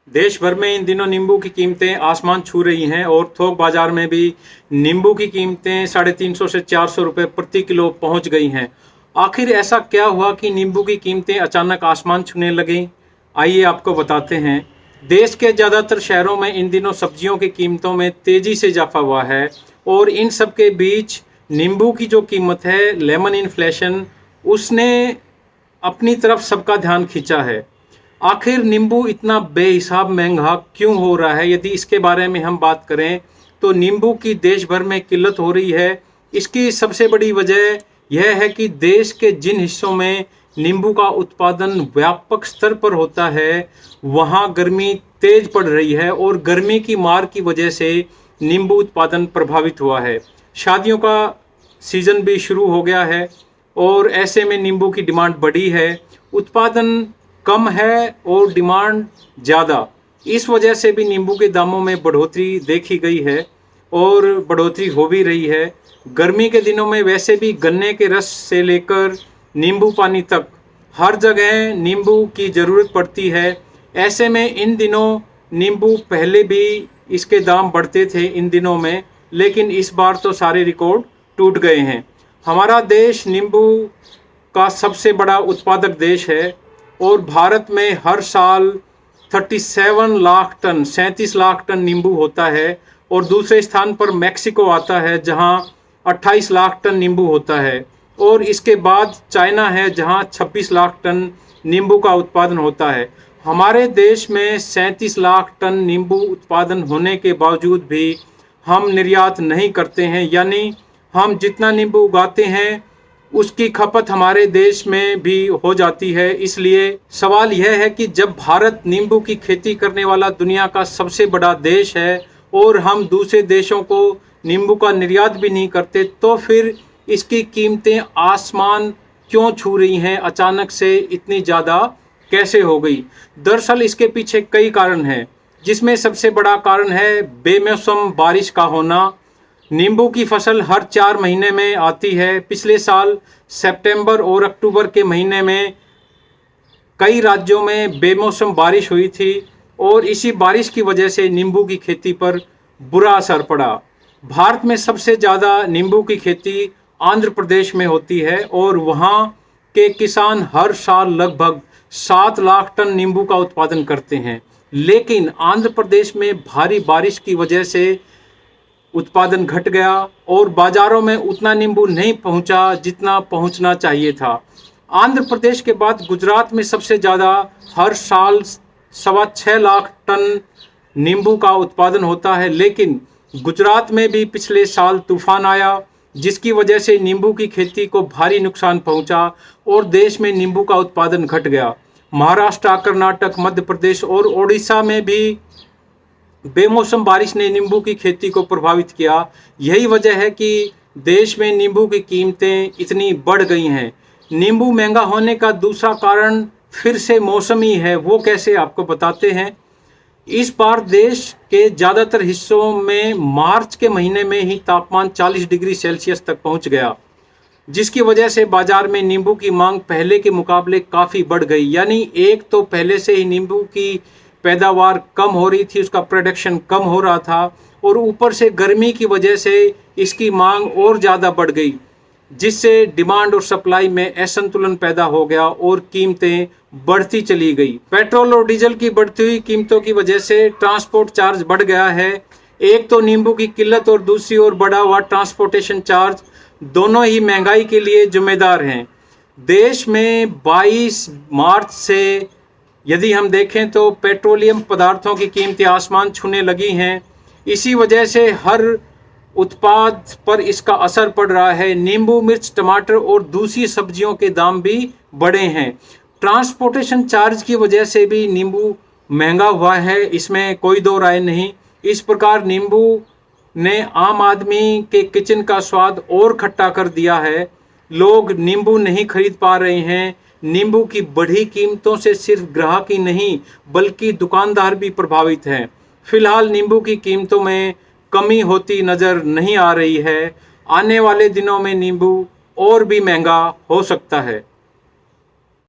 देश भर में इन दिनों नींबू की कीमतें आसमान छू रही हैं और थोक बाजार में भी नींबू की कीमतें 350 से 400 रुपये प्रति किलो पहुंच गई हैं। आखिर ऐसा क्या हुआ कि नींबू की कीमतें अचानक आसमान छूने लगीं? आइए आपको बताते हैं। देश के ज़्यादातर शहरों में इन दिनों सब्जियों की कीमतों में तेज़ी से इजाफा हुआ है और इन सब के बीच नींबू की जो कीमत है, लेमन इन्फ्लेशन, उसने अपनी तरफ सबका ध्यान खींचा है। आखिर नींबू इतना बेहिसाब महंगा क्यों हो रहा है? यदि इसके बारे में हम बात करें तो नींबू की देश भर में किल्लत हो रही है। इसकी सबसे बड़ी वजह यह है कि देश के जिन हिस्सों में नींबू का उत्पादन व्यापक स्तर पर होता है, वहाँ गर्मी तेज पड़ रही है और गर्मी की मार की वजह से नींबू उत्पादन प्रभावित हुआ है। शादियों का सीज़न भी शुरू हो गया है और ऐसे में नींबू की डिमांड बढ़ी है। उत्पादन कम है और डिमांड ज़्यादा। इस वजह से भी नींबू के दामों में बढ़ोतरी देखी गई है और बढ़ोतरी हो भी रही है। गर्मी के दिनों में वैसे भी गन्ने के रस से लेकर नींबू पानी तक हर जगह नींबू की ज़रूरत पड़ती है। ऐसे में इन दिनों नींबू, पहले भी इसके दाम बढ़ते थे इन दिनों में, लेकिन इस बार तो सारे रिकॉर्ड टूट गए हैं। हमारा देश नींबू का सबसे बड़ा उत्पादक देश है और भारत में हर साल 37 लाख टन नींबू होता है और दूसरे स्थान पर मैक्सिको आता है जहां 28 लाख टन नींबू होता है और इसके बाद चाइना है जहां 26 लाख टन नींबू का उत्पादन होता है। हमारे देश में 37 लाख टन नींबू उत्पादन होने के बावजूद भी हम निर्यात नहीं करते हैं, यानी हम जितना नींबू उगाते हैं उसकी खपत हमारे देश में भी हो जाती है। इसलिए सवाल यह है कि जब भारत नींबू की खेती करने वाला दुनिया का सबसे बड़ा देश है और हम दूसरे देशों को नींबू का निर्यात भी नहीं करते, तो फिर इसकी कीमतें आसमान क्यों छू रही हैं? अचानक से इतनी ज़्यादा कैसे हो गई? दरअसल इसके पीछे कई कारण हैं, जिसमें सबसे बड़ा कारण है बेमौसम बारिश का होना। नींबू की फसल हर 4 महीने में आती है। पिछले साल सितंबर और अक्टूबर के महीने में कई राज्यों में बेमौसम बारिश हुई थी और इसी बारिश की वजह से नींबू की खेती पर बुरा असर पड़ा। भारत में सबसे ज़्यादा नींबू की खेती आंध्र प्रदेश में होती है और वहाँ के किसान हर साल लगभग 7 लाख टन नींबू का उत्पादन करते हैं, लेकिन आंध्र प्रदेश में भारी बारिश की वजह से उत्पादन घट गया और बाजारों में उतना नींबू नहीं पहुंचा जितना पहुंचना चाहिए था। आंध्र प्रदेश के बाद गुजरात में सबसे ज़्यादा हर साल 6.25 लाख टन नींबू का उत्पादन होता है, लेकिन गुजरात में भी पिछले साल तूफान आया जिसकी वजह से नींबू की खेती को भारी नुकसान पहुंचा और देश में नींबू का उत्पादन घट गया। महाराष्ट्र, कर्नाटक, मध्य प्रदेश और ओडिशा में भी बेमौसम बारिश ने नींबू की खेती को प्रभावित किया। यही वजह है कि देश में नींबू की कीमतें इतनी बढ़ गई हैं। नींबू महंगा होने का दूसरा कारण फिर से मौसमी है। वो कैसे, आपको बताते हैं। इस बार देश के ज़्यादातर हिस्सों में मार्च के महीने में ही तापमान 40 डिग्री सेल्सियस तक पहुंच गया, जिसकी वजह से बाजार में नींबू की मांग पहले के मुकाबले काफ़ी बढ़ गई। यानी एक तो पहले से ही नींबू की पैदावार कम हो रही थी, उसका प्रोडक्शन कम हो रहा था और ऊपर से गर्मी की वजह से इसकी मांग और ज़्यादा बढ़ गई, जिससे डिमांड और सप्लाई में असंतुलन पैदा हो गया और कीमतें बढ़ती चली गई। पेट्रोल और डीजल की बढ़ती हुई कीमतों की वजह से ट्रांसपोर्ट चार्ज बढ़ गया है। एक तो नींबू की किल्लत और दूसरी ओर बढ़ा हुआ ट्रांसपोर्टेशन चार्ज, दोनों ही महंगाई के लिए जिम्मेदार हैं। देश में 22 मार्च से यदि हम देखें तो पेट्रोलियम पदार्थों की कीमतें आसमान छूने लगी हैं। इसी वजह से हर उत्पाद पर इसका असर पड़ रहा है। नींबू, मिर्च, टमाटर और दूसरी सब्जियों के दाम भी बढ़े हैं। ट्रांसपोर्टेशन चार्ज की वजह से भी नींबू महंगा हुआ है, इसमें कोई दो राय नहीं। इस प्रकार नींबू ने आम आदमी के किचन का स्वाद और खट्टा कर दिया है। लोग नींबू नहीं खरीद पा रहे हैं। नींबू की बढ़ी कीमतों से सिर्फ ग्राहक ही नहीं बल्कि दुकानदार भी प्रभावित हैं। फिलहाल नींबू की कीमतों में कमी होती नज़र नहीं आ रही है। आने वाले दिनों में नींबू और भी महंगा हो सकता है।